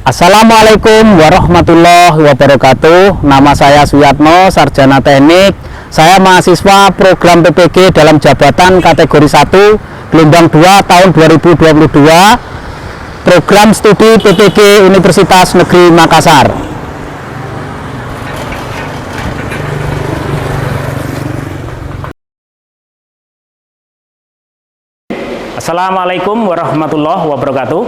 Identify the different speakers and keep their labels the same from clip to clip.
Speaker 1: Assalamualaikum warahmatullahi wabarakatuh. Nama saya Suyatno, Sarjana Teknik. Saya mahasiswa program PPG dalam jabatan kategori 1 gelombang 2 tahun 2022, program studi PPG Universitas Negeri Makassar. Assalamualaikum warahmatullahi wabarakatuh.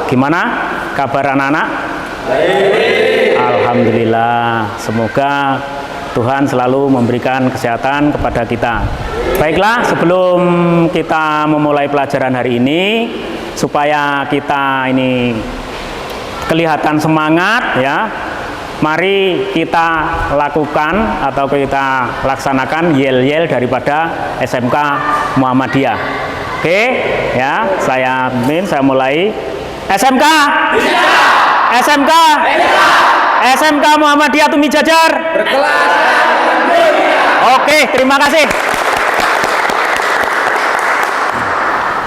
Speaker 1: Gimana kabar anak-anak? Alhamdulillah, semoga Tuhan selalu memberikan kesehatan kepada kita. Baiklah, sebelum kita memulai pelajaran hari ini, supaya kita ini kelihatan semangat ya, mari kita lakukan atau kita laksanakan yel-yel daripada SMK Muhammadiyah. Oke, ya, saya mulai. SMK bisa. SMK bisa. SMK Muhammadiyah Tumi Jajar berkelas. Oke, terima kasih.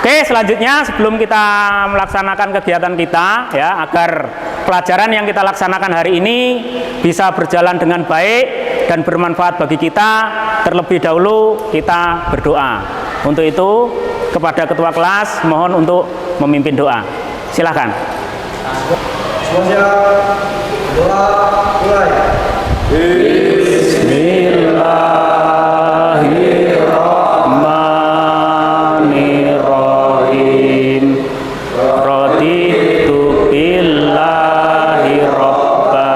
Speaker 1: Oke, selanjutnya sebelum kita melaksanakan kegiatan kita ya, agar pelajaran yang kita laksanakan hari ini bisa berjalan dengan baik dan bermanfaat bagi kita, terlebih dahulu kita berdoa. Untuk itu kepada ketua kelas mohon untuk memimpin doa. Silakan.
Speaker 2: Semuanya doa mulai.
Speaker 1: Bismillahirrahmanirrahim. Raditu billahi robba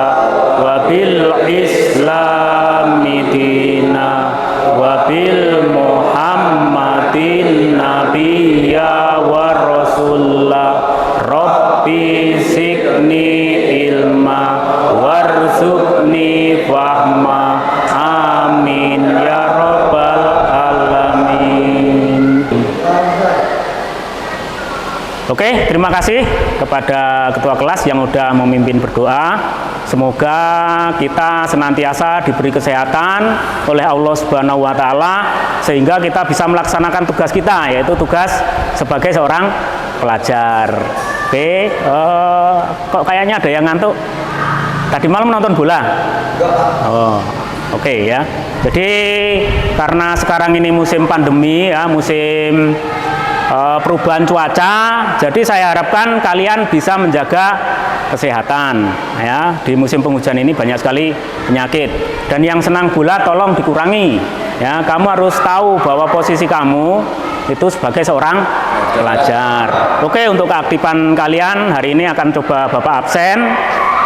Speaker 1: wa bil islami dina wa bil muhammadin nabiyya wa rasulullah. Rabbi zidni ilma warzuqni fahma, amin ya rabbal alamin. Oke, terima kasih kepada ketua kelas yang sudah memimpin berdoa. Semoga kita senantiasa diberi kesehatan oleh Allah Subhanahu wa taala sehingga kita bisa melaksanakan tugas kita, yaitu tugas sebagai seorang pelajar. Oke, kok kayaknya ada yang ngantuk? Tadi malam nonton bola? Oh, oke ya. Jadi karena sekarang ini musim pandemi ya, musim perubahan cuaca, jadi saya harapkan kalian bisa menjaga kesehatan ya. Di musim penghujan ini banyak sekali penyakit. Dan yang senang bola tolong dikurangi ya. Kamu harus tahu bahwa posisi kamu itu sebagai seorang pelajar. Oke, untuk keaktifan kalian hari ini akan coba Bapak absen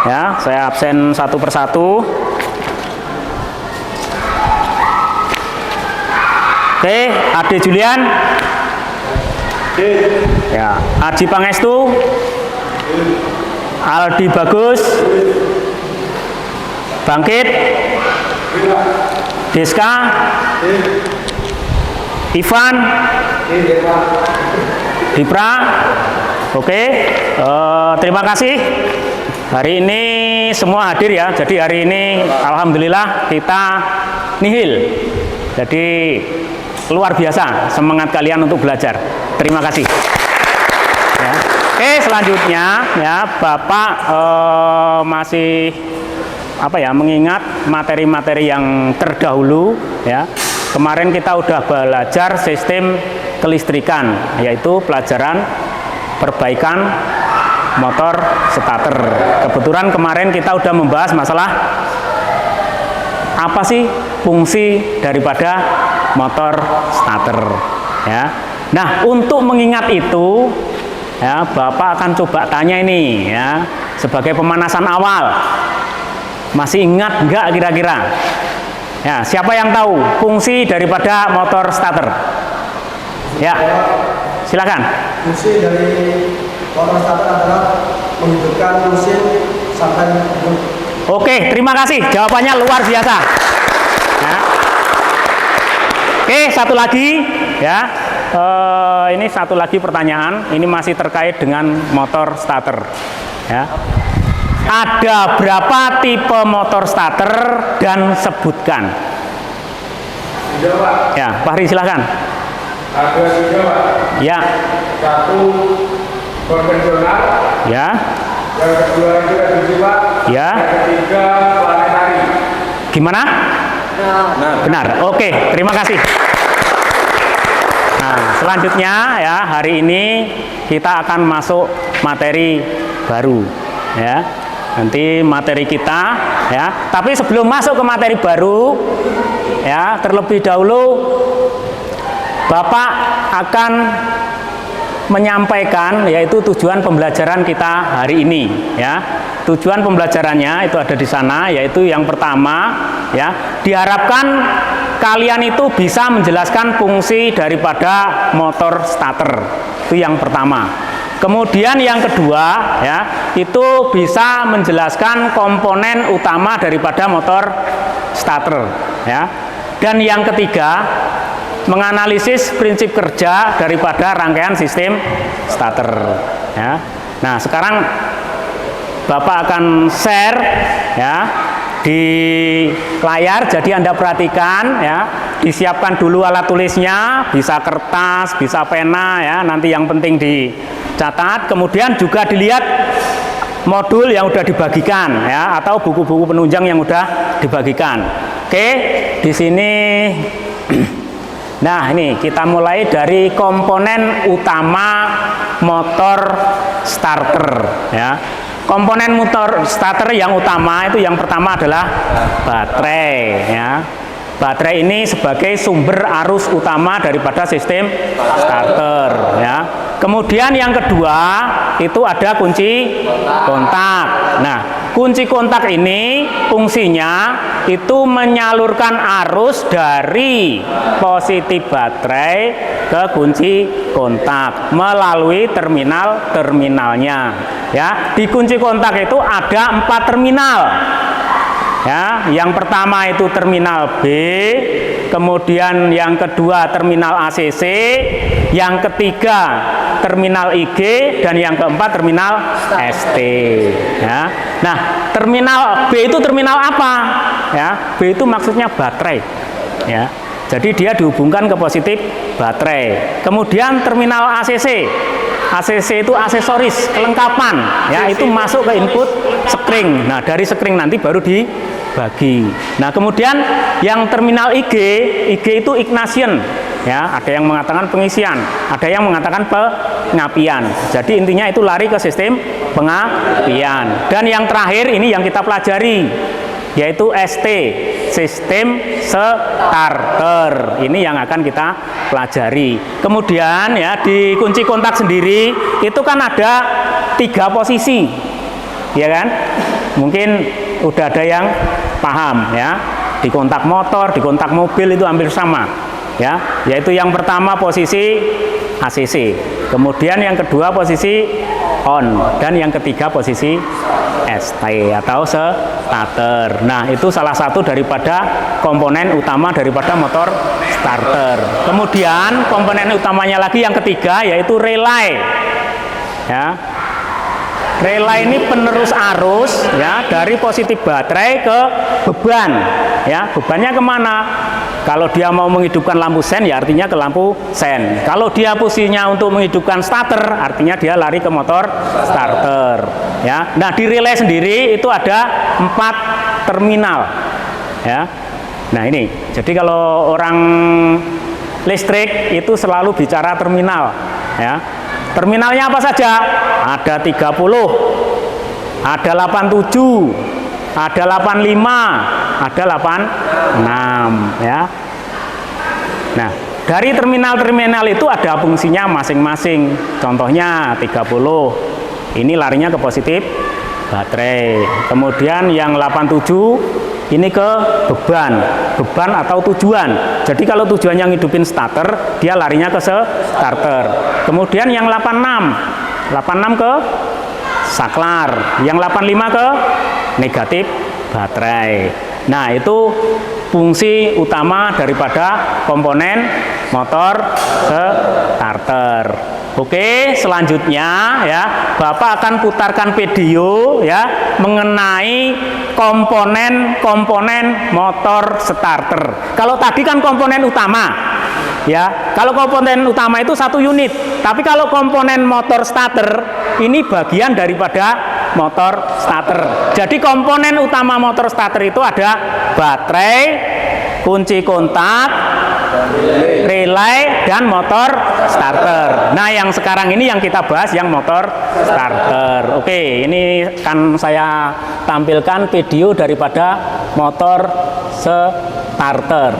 Speaker 1: ya. Saya absen satu persatu. Oke, Ade Julian ya, Aji Pangestu, Aldi Bagus, Bangkit, Deska, Ivan, Dipra. Oke, terima kasih. Hari ini semua hadir ya. Jadi hari ini alhamdulillah kita nihil. Jadi luar biasa semangat kalian untuk belajar. Terima kasih. Ya. Oke, selanjutnya ya Bapak masih mengingat materi-materi yang terdahulu ya. Kemarin kita udah belajar sistem kelistrikan, yaitu pelajaran perbaikan motor starter. Kebetulan kemarin kita udah membahas masalah apa sih fungsi daripada motor starter ya. Nah, untuk mengingat itu ya, Bapak akan coba tanya ini ya, sebagai pemanasan awal. Masih ingat nggak kira-kira? Ya, siapa yang tahu fungsi daripada motor starter? Ya, silakan.
Speaker 2: Fungsi dari motor starter adalah menghidupkan mesin sampai penuh.
Speaker 1: Oke, terima kasih. Jawabannya luar biasa. Ya. Oke, satu lagi ya. Ini satu lagi pertanyaan. Ini masih terkait dengan motor starter. Ya. Ada berapa tipe motor starter dan sebutkan?
Speaker 2: Tiga, Pak.
Speaker 1: Ya, Pak Hari silahkan.
Speaker 2: Ada tiga, Pak.
Speaker 1: Ya.
Speaker 3: Satu konvensional.
Speaker 1: Ya.
Speaker 3: Yang kedua itu reduksi, Pak.
Speaker 1: Ya.
Speaker 3: Yang ketiga planetari.
Speaker 1: Gimana? Benar. Oke, terima kasih. Nah, selanjutnya ya, hari ini kita akan masuk materi baru ya. Nanti materi kita ya. Tapi sebelum masuk ke materi baru ya, terlebih dahulu Bapak akan menyampaikan yaitu tujuan pembelajaran kita hari ini ya. Tujuan pembelajarannya itu ada di sana, yaitu yang pertama ya, diharapkan kalian itu bisa menjelaskan fungsi daripada motor starter. Itu yang pertama. Kemudian yang kedua ya, itu bisa menjelaskan komponen utama daripada motor starter ya. Dan yang ketiga, menganalisis prinsip kerja daripada rangkaian sistem starter ya. Nah, sekarang Bapak akan share ya di layar, jadi Anda perhatikan ya, disiapkan dulu alat tulisnya, bisa kertas, bisa pena ya, nanti yang penting dicatat, kemudian juga dilihat modul yang udah dibagikan ya, atau buku-buku penunjang yang udah dibagikan. Oke, di sini nah ini kita mulai dari komponen utama motor starter ya. Komponen motor starter yang utama itu yang pertama adalah baterai ya. Baterai ini sebagai sumber arus utama daripada sistem starter ya. Kemudian yang kedua itu ada kunci kontak. Nah, kunci kontak ini fungsinya itu menyalurkan arus dari positif baterai ke kunci kontak melalui terminalnya ya. Di kunci kontak itu ada 4 terminal ya. Yang pertama itu terminal B, kemudian yang kedua terminal ACC, yang ketiga terminal IG, dan yang keempat terminal ST ya. Nah, terminal B itu terminal apa ya? B itu maksudnya baterai ya. Jadi dia dihubungkan ke positif baterai. Kemudian terminal ACC. ACC itu aksesoris, kelengkapan ya, itu masuk ke input sekring. Nah, dari sekring nanti baru dibagi. Nah, kemudian yang terminal IG itu ignition ya, ada yang mengatakan pengisian, ada yang mengatakan pengapian. Jadi intinya itu lari ke sistem pengapian. Dan yang terakhir ini yang kita pelajari, yaitu ST, sistem starter. Ini yang akan kita pelajari. Kemudian ya, di kunci kontak sendiri itu kan ada 3 posisi ya kan, mungkin udah ada yang paham ya. Di kontak motor, di kontak mobil itu hampir sama ya, yaitu yang pertama posisi ACC, kemudian yang kedua posisi on, dan yang ketiga posisi ST atau starter. Nah, itu salah satu daripada komponen utama daripada motor starter. Kemudian komponen utamanya lagi yang ketiga yaitu relay ya. Relay ini penerus arus ya, dari positif baterai ke beban ya. Bebannya kemana? Kalau dia mau menghidupkan lampu sen ya artinya ke lampu sen. Kalau dia fungsinya untuk menghidupkan starter artinya dia lari ke motor starter ya. Nah, di relay sendiri itu ada 4 terminal ya. Nah, ini jadi kalau orang listrik itu selalu bicara terminal ya. Terminalnya apa saja? Ada 30, ada 87, ada 85, ada 86 ya. Nah, dari terminal-terminal itu ada fungsinya masing-masing. Contohnya 30 ini larinya ke positif baterai. Kemudian yang 87 ini ke beban atau tujuan. Jadi kalau tujuannya ngidupin starter, dia larinya ke starter. Kemudian yang 86 ke saklar, yang 85 ke negatif baterai. Nah, itu fungsi utama daripada komponen motor starter. Oke, selanjutnya ya, Bapak akan putarkan video ya mengenai komponen motor starter. Kalau tadi kan komponen utama Ya, kalau komponen utama itu 1 unit, tapi kalau komponen motor starter ini bagian daripada motor starter. Jadi komponen utama motor starter itu ada baterai, kunci kontak, relay, dan motor starter. Nah, yang sekarang ini yang kita bahas yang motor starter. Oke, ini kan saya tampilkan video daripada motor starter.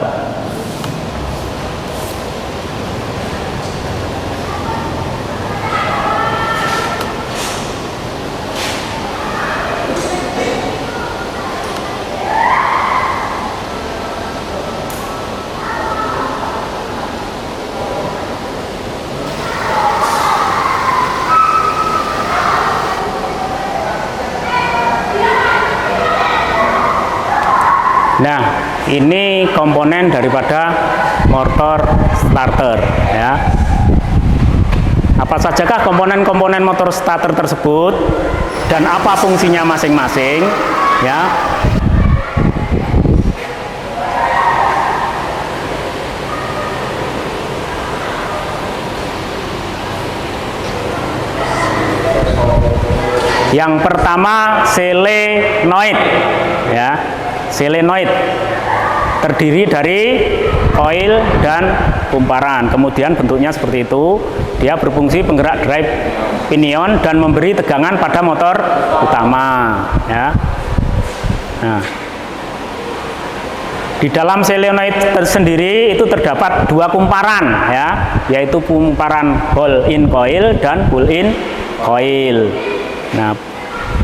Speaker 1: Nah, ini komponen daripada motor starter ya. Apa sajakah komponen-komponen motor starter tersebut dan apa fungsinya masing-masing ya? Yang pertama solenoid ya. Solenoid terdiri dari koil dan kumparan. Kemudian bentuknya seperti itu. Dia berfungsi penggerak drive pinion dan memberi tegangan pada motor utama. Ya. Nah, di dalam solenoid tersendiri itu terdapat 2 kumparan, ya, yaitu kumparan pull-in coil dan pull-in coil. Nah,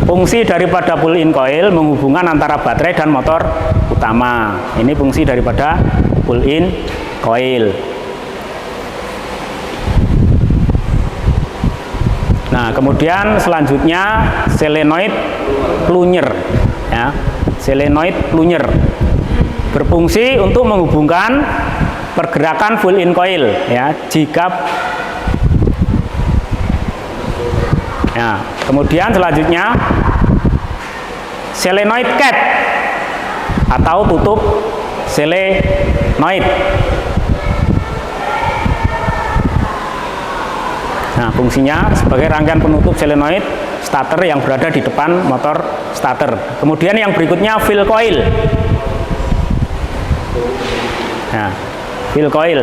Speaker 1: fungsi daripada pull-in coil menghubungkan antara baterai dan motor utama. Ini fungsi daripada pull-in coil. Nah, kemudian selanjutnya solenoid plunger, ya. Solenoid plunger berfungsi untuk menghubungkan pergerakan pull-in coil, ya. Nah, kemudian selanjutnya solenoid cap atau tutup solenoid. Nah, fungsinya sebagai rangkaian penutup solenoid starter yang berada di depan motor starter. Kemudian yang berikutnya fill coil. Nah, fill coil.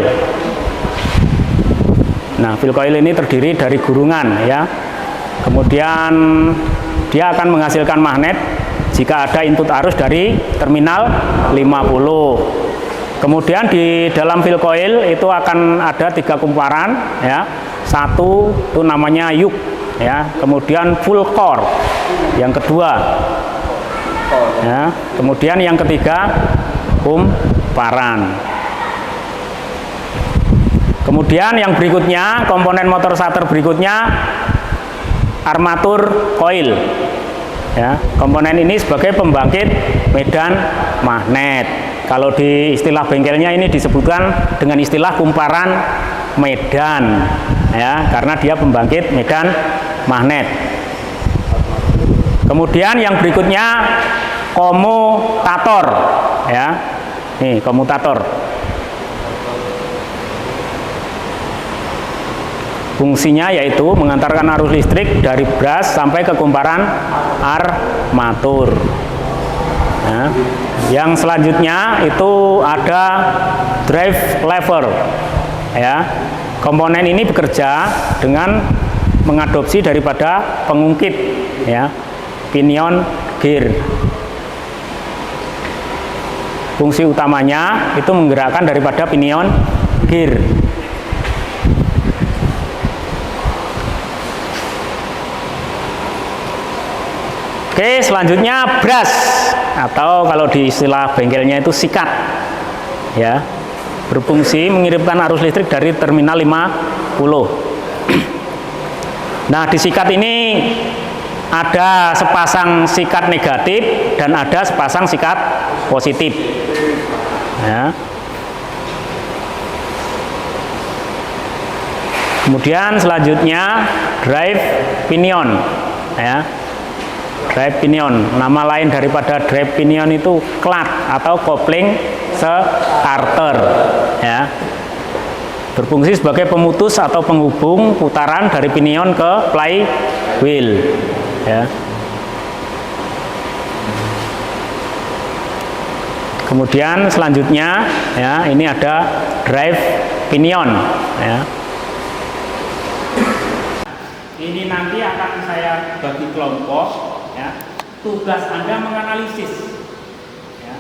Speaker 1: Nah, fill coil ini terdiri dari gurungan, ya. Kemudian dia akan menghasilkan magnet jika ada input arus dari terminal 50. Kemudian di dalam fill coil itu akan ada 3 kumparan, ya. Satu itu namanya yuk, ya. Kemudian full core yang kedua, ya. Kemudian yang ketiga kumparan. Kemudian yang berikutnya, komponen motor starter berikutnya armatur coil, ya. Komponen ini sebagai pembangkit medan magnet. Kalau di istilah bengkelnya ini disebutkan dengan istilah kumparan medan, ya, karena dia pembangkit medan magnet. Kemudian yang berikutnya komutator, ya. Nih, komutator. Fungsinya yaitu mengantarkan arus listrik dari brush sampai ke kumparan armatur. Nah, yang selanjutnya itu ada drive lever, ya. Komponen ini bekerja dengan mengadopsi daripada pengungkit, ya, pinion gear. Fungsi utamanya itu menggerakkan daripada pinion gear. Oke, selanjutnya brush atau kalau di istilah bengkelnya itu sikat, ya, berfungsi mengirimkan arus listrik dari terminal 50. Nah, di sikat ini ada sepasang sikat negatif dan ada sepasang sikat positif, ya. Kemudian selanjutnya drive pinion, ya. Drive pinion, nama lain daripada drive pinion itu clamp atau kopling starter, ya. berfungsi sebagai pemutus atau penghubung putaran dari pinion ke flywheel, ya. Kemudian selanjutnya, ya, ini ada drive pinion, ya. Ini nanti akan saya bagi kelompok, ya. Tugas Anda menganalisis, ya,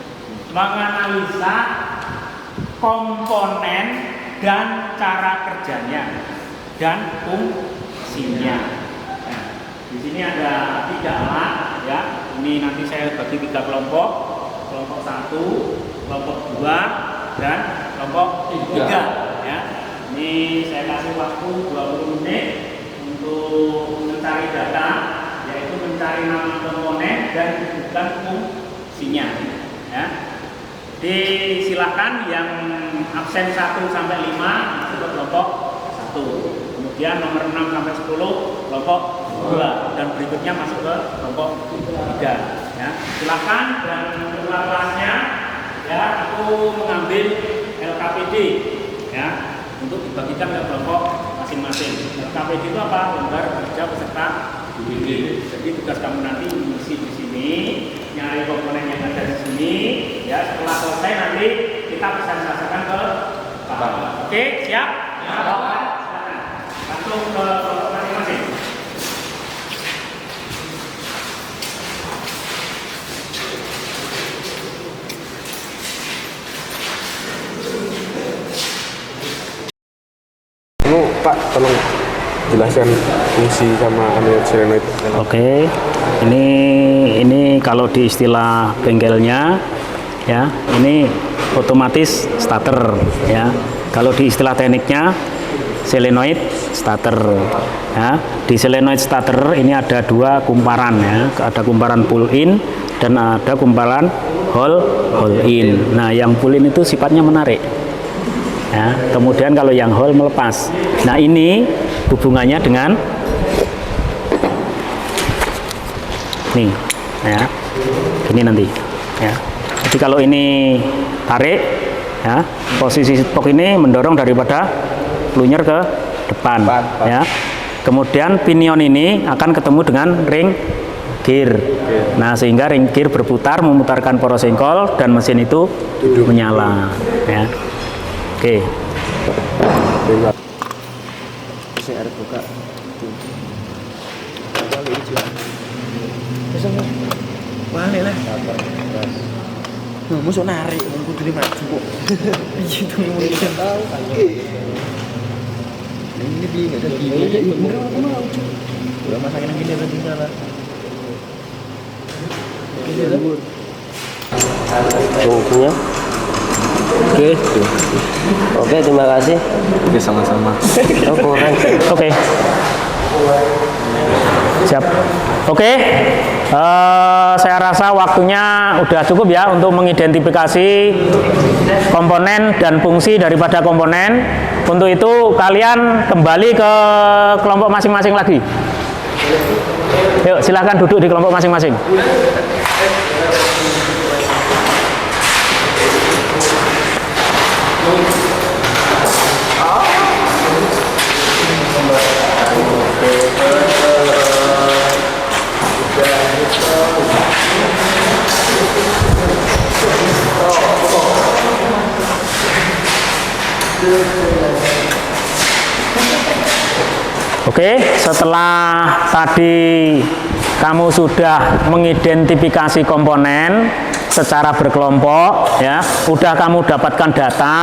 Speaker 1: menganalisa komponen dan cara kerjanya dan fungsinya. Nah, di sini ada 3 alat, ya. Ini nanti saya bagi 3 kelompok. Kelompok 1, kelompok 2, dan kelompok 3, ya. Ini saya kasih waktu 20 menit untuk mencari data, yaitu mencari nama komponen dan rujukan fungsinya, ya. Silakan yang absen 1 sampai 5 masuk ke kelompok 1. Kemudian nomor 6 sampai 10 kelompok 2 dan berikutnya masuk ke kelompok 3. Ya, silakan dan ketua kelasnya, ya, aku mengambil LKPD, ya, untuk dibagikan ke kelompok masing-masing. LKPD itu apa? Lembar kerja peserta didik. Jadi tugas kamu nanti mengisi di sini, nyari komponen yang ada di sini, ya. Setelah selesai nanti kita presentasikan ke Pak. Oke, siap? Ya. Silakan. Langsung ke kelompok masing-masing.
Speaker 4: Pak, tolong jelaskan fungsi sama anion solenoid.
Speaker 1: Oke, ini kalau di istilah bengkelnya, ya, ini otomatis starter, ya. Kalau di istilah tekniknya solenoid starter, ya. Di solenoid starter ini ada 2 kumparan, ya. Ada kumparan pull in dan ada kumparan hold in. Nah, yang pull in itu sifatnya menarik, ya. Kemudian kalau yang hold melepas. Nah, ini hubungannya dengan nih, ya, ini nanti, ya. Jadi kalau ini tarik, ya, posisi spok ini mendorong daripada plunger ke depan, ya. Kemudian pinion ini akan ketemu dengan ring gear. Nah, sehingga ring gear berputar memutarkan poros engkol dan mesin itu menyala, ya. Oke.
Speaker 4: Saya harus buka.
Speaker 5: Balik lah. Musuh narik, aku tuh maju kok. Itu mungkin tahu. Ini di nggak ada gini. Bener aku mau. Udah masakin yang gini tadi salah.
Speaker 6: Fungsinya. Oke, terima kasih.
Speaker 4: Oke, sama-sama.
Speaker 6: Oh, kurang.
Speaker 1: Oke. Siap. Oke. Saya rasa waktunya udah cukup ya untuk mengidentifikasi komponen dan fungsi daripada komponen. Untuk itu kalian kembali ke kelompok masing-masing lagi. Yuk, silahkan duduk di kelompok masing-masing. Oke, setelah tadi kamu sudah mengidentifikasi komponen secara berkelompok, ya, udah kamu dapatkan data.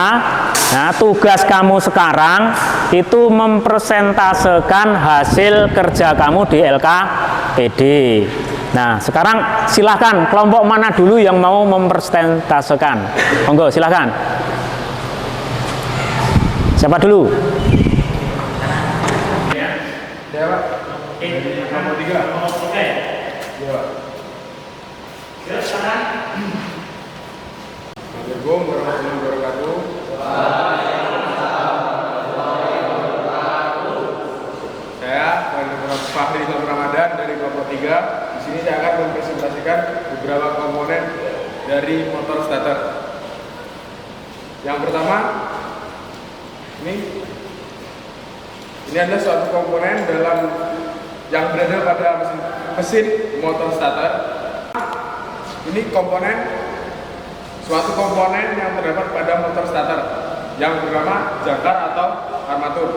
Speaker 1: Nah, tugas kamu sekarang itu mempresentasekan hasil kerja kamu di LKPD. Nah, sekarang silahkan kelompok mana dulu yang mau mempresentasekan? Monggo, silahkan. Siapa dulu?
Speaker 3: Siapa? Nomor 3.
Speaker 1: Oke.
Speaker 3: Iya.
Speaker 1: Silakan.
Speaker 3: Assalamualaikum warahmatullahi wabarakatuh. Saya Fahri Ramadan dari kelompok 3. Di sini saya akan mempresentasikan beberapa komponen dari motor starter. Yang pertama, ini Ini adalah suatu komponen dalam yang berada pada mesin motor starter. Ini suatu komponen yang terdapat pada motor starter yang bernama jangkar atau armatur.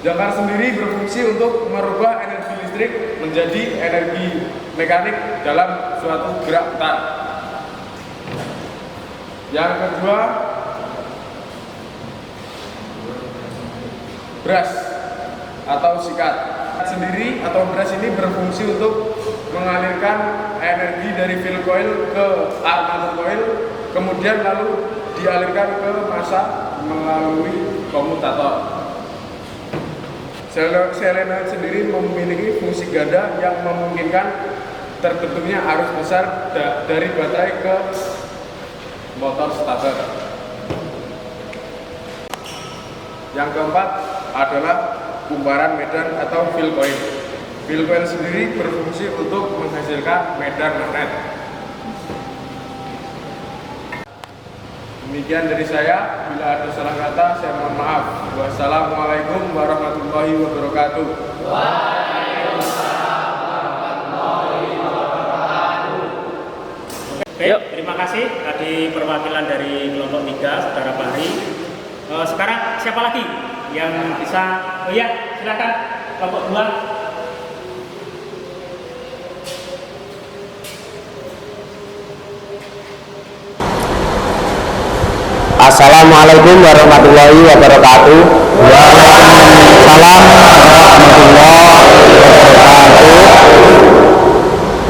Speaker 3: Jangkar sendiri berfungsi untuk merubah energi listrik menjadi energi mekanik dalam suatu gerak putar. Yang kedua, bras atau sikat sendiri atau bras ini berfungsi untuk mengalirkan energi dari fill coil ke armatur coil, kemudian lalu dialirkan ke massa melalui komutator. Solenoid sendiri memiliki fungsi ganda yang memungkinkan terbentuknya arus besar dari baterai ke motor starter. Yang keempat adalah kumparan medan atau fill coil. Fill coil sendiri berfungsi untuk menghasilkan medan magnet. Demikian dari saya. Bila ada salah kata, saya mohon maaf. Wassalamualaikum warahmatullahi wabarakatuh.
Speaker 1: Oke, terima kasih tadi perwakilan dari kelompok 3, Saudara Fahri. Sekarang siapa lagi yang bisa? Oh iya, silakan kelompok 2.
Speaker 6: Assalamualaikum warahmatullahi wabarakatuh. Waalaikumsalam warahmatullahi wabarakatuh.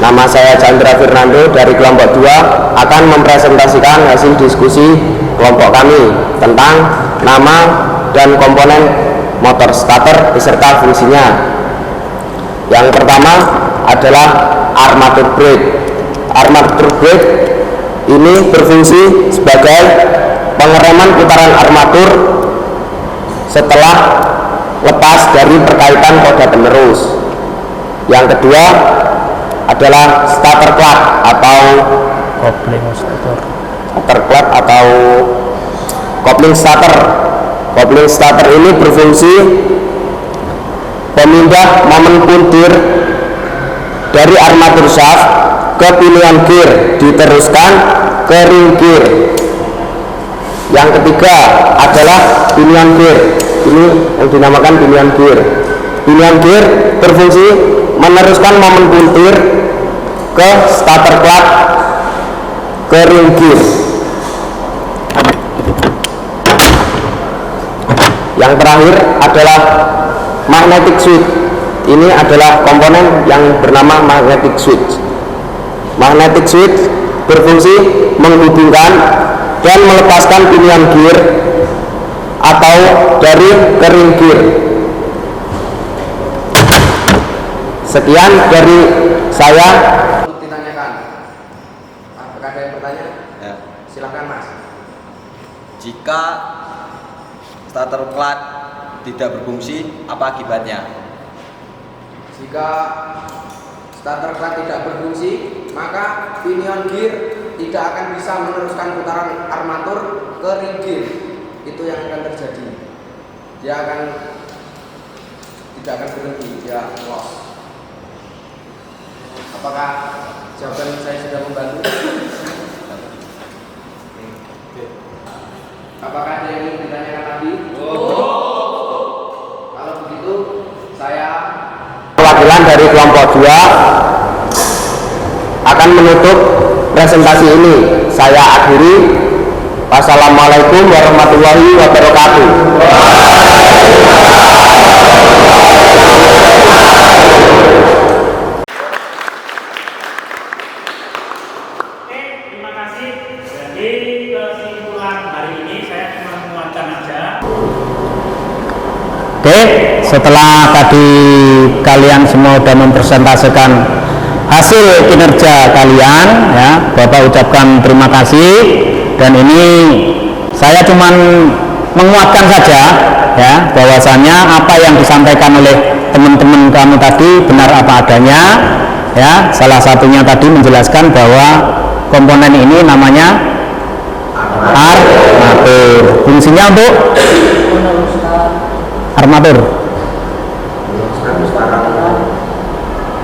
Speaker 6: Nama saya Chandra Fernando dari kelompok 2 akan mempresentasikan hasil diskusi kelompok kami tentang nama dan komponen motor starter beserta fungsinya. Yang pertama adalah armatur brake. Armatur brake ini berfungsi sebagai pengereman putaran armatur setelah lepas dari perkaitan roda penerus. Yang kedua adalah starter clutch atau coupling starter. Coupling starter ini berfungsi pemindah momen puntir dari armatur shaft ke pinion gear diteruskan ke ring gear. Yang ketiga adalah pinion gear. Ini yang dinamakan pinion gear. Pinion gear berfungsi meneruskan momen puntir ke starter clutch ke ring gear. Yang terakhir adalah magnetic switch. Ini adalah komponen yang bernama magnetic switch. Magnetic switch berfungsi menghubungkan dan melepaskan pinion gear atau dari ring gear. Sekian dari saya.
Speaker 2: Ditanyakan. Apakah ada yang bertanya?
Speaker 7: Ya.
Speaker 2: Silakan Mas.
Speaker 7: Jika starter clutch tidak berfungsi, apa akibatnya?
Speaker 2: Jika starter clutch tidak berfungsi, maka pinion gear tidak akan bisa meneruskan putaran armatur ke ring gear. Itu yang akan terjadi. Dia tidak akan berhenti, dia loss. Apakah jawaban saya sudah membantu? Apakah ada yang ingin ditanyakan lagi? Kalau begitu, saya
Speaker 6: Perwakilan dari kelompok 2 akan menutup presentasi ini. Saya akhiri. Wassalamualaikum warahmatullahi wabarakatuh.
Speaker 1: Oke, terima kasih. Jadi kesimpulan hari ini saya cuma menguatkan aja.
Speaker 8: Oke, setelah tadi kalian semua sudah mempresentasikan hasil kinerja kalian, ya, Bapak ucapkan terima kasih. Dan ini saya cuma menguatkan saja, ya, bahwasannya apa yang disampaikan oleh teman-teman kamu tadi benar apa adanya, ya. Salah satunya tadi menjelaskan bahwa komponen ini namanya armatur. Fungsinya untuk armatur?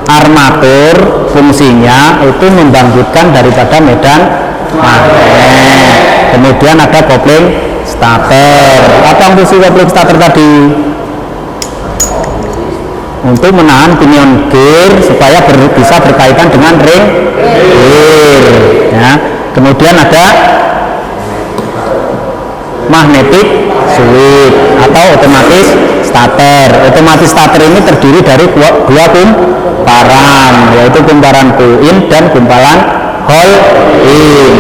Speaker 8: Armatur fungsinya itu membangkitkan daripada medan magnet. Kemudian ada kopling starter. Apa fungsi kopling starter tadi? Untuk menahan pinion gear supaya bisa berkaitan dengan ring gear. Ya. Kemudian ada magnetic switch atau otomatis starter. Otomatis starter ini terdiri dari dua kumparan, yaitu kumparan pull in dan kumparan hold in.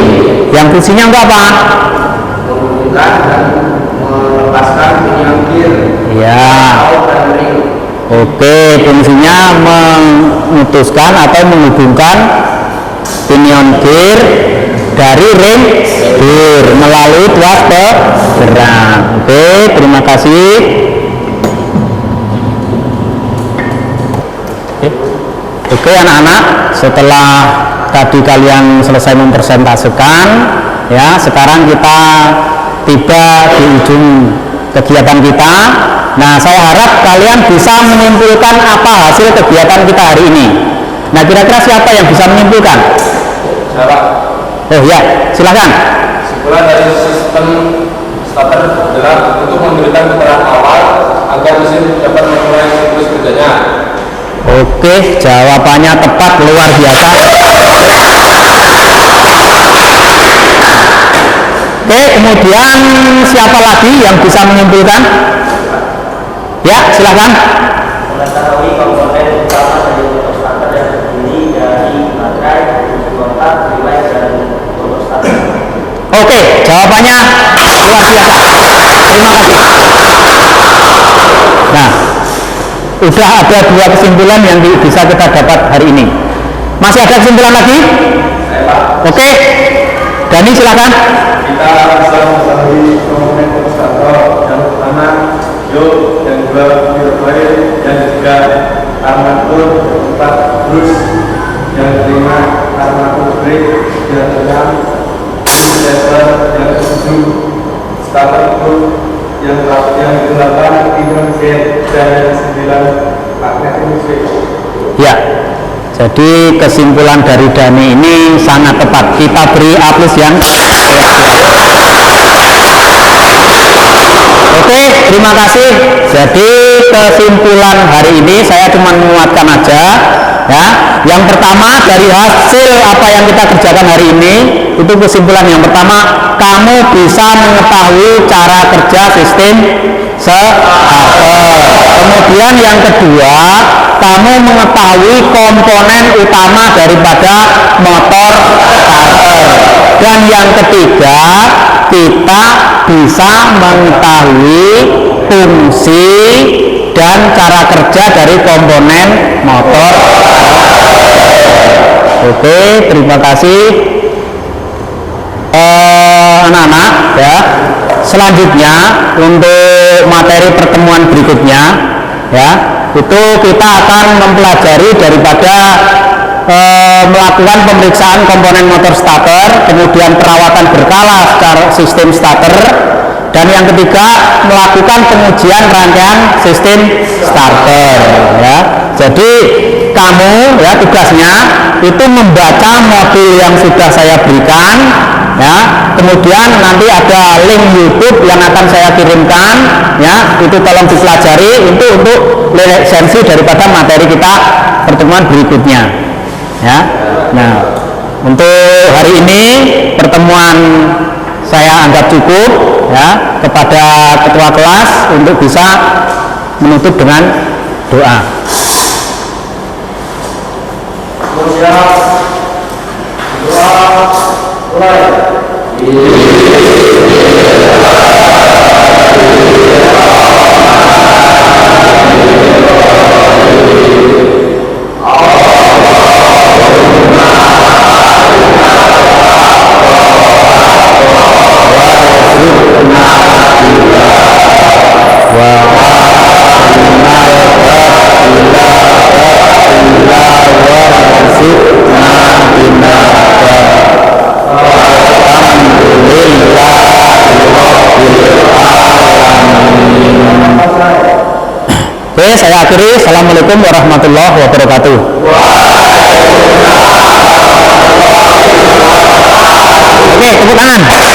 Speaker 8: Yang fungsinya untuk apa?
Speaker 2: Menghubungkan dan melepaskan pinion gear.
Speaker 8: Ya. Oke, fungsinya memutuskan atau menghubungkan pinion gear dari ring gear melalui tuas penggerak. Oke, terima kasih. Oke anak-anak, setelah tadi kalian selesai mempresentasikan, ya sekarang kita tiba di ujung kegiatan kita. Nah, saya harap kalian bisa menyimpulkan apa hasil kegiatan kita hari ini. Nah, kira-kira siapa yang bisa menyimpulkan?
Speaker 4: Siapa?
Speaker 8: Oh ya, silakan.
Speaker 4: Kesimpulan dari sistem starter adalah untuk memberikan putaran awal agar mesin dapat memulai siklus kerjanya.
Speaker 8: Oke, jawabannya tepat, luar biasa. Oke, kemudian siapa lagi yang bisa menyimpulkan? Ya, silakan.
Speaker 9: Mengetahui komponen utama dari motor starter yang terdiri dari baterai, kontak, relay, dan motor starter.
Speaker 8: Oke, jawabannya luar biasa. Terima kasih. Nah, sudah ada dua kesimpulan yang bisa kita dapat hari ini. Masih ada kesimpulan lagi? Oke, Dani silakan.
Speaker 3: Kita bisa mengetahui komponen motor starter yang pertama yoke dan dua gearbox dan juga armatur empat brus, yang kelima armatur brake, yang keenam lever, yang ketujuh starter group, yang ke-8 pinion gear, dan yang ke-9 magnetic switch.
Speaker 8: Ya, jadi kesimpulan dari Dani ini sangat tepat. Kita beri aplaus yang Oke, terima kasih. Jadi kesimpulan hari ini saya cuma menguatkan aja, ya. Yang pertama dari hasil apa yang kita kerjakan hari ini, itu kesimpulan yang pertama, kamu bisa mengetahui cara kerja sistem starter. Kemudian yang kedua, kamu mengetahui komponen utama daripada motor starter. Dan yang ketiga, kita bisa mengetahui fungsi dan cara kerja dari komponen motor. Oke, terima kasih anak-anak ya. Selanjutnya untuk materi pertemuan berikutnya ya, itu kita akan mempelajari daripada melakukan pemeriksaan komponen motor starter, kemudian perawatan berkala secara sistem starter, dan yang ketiga melakukan pengujian rangkaian sistem starter ya. Jadi kamu ya tugasnya itu membaca modul yang sudah saya berikan ya, kemudian nanti ada link YouTube yang akan saya kirimkan ya, itu tolong dipelajari untuk lisensi daripada materi kita pertemuan berikutnya ya. Nah, untuk hari ini pertemuan saya anggap cukup ya, kepada ketua kelas untuk bisa menutup dengan doa. Alhamdulillah Oke, saya akhiri. Assalamualaikum warahmatullahi wabarakatuh. Oke, tepuk tangan.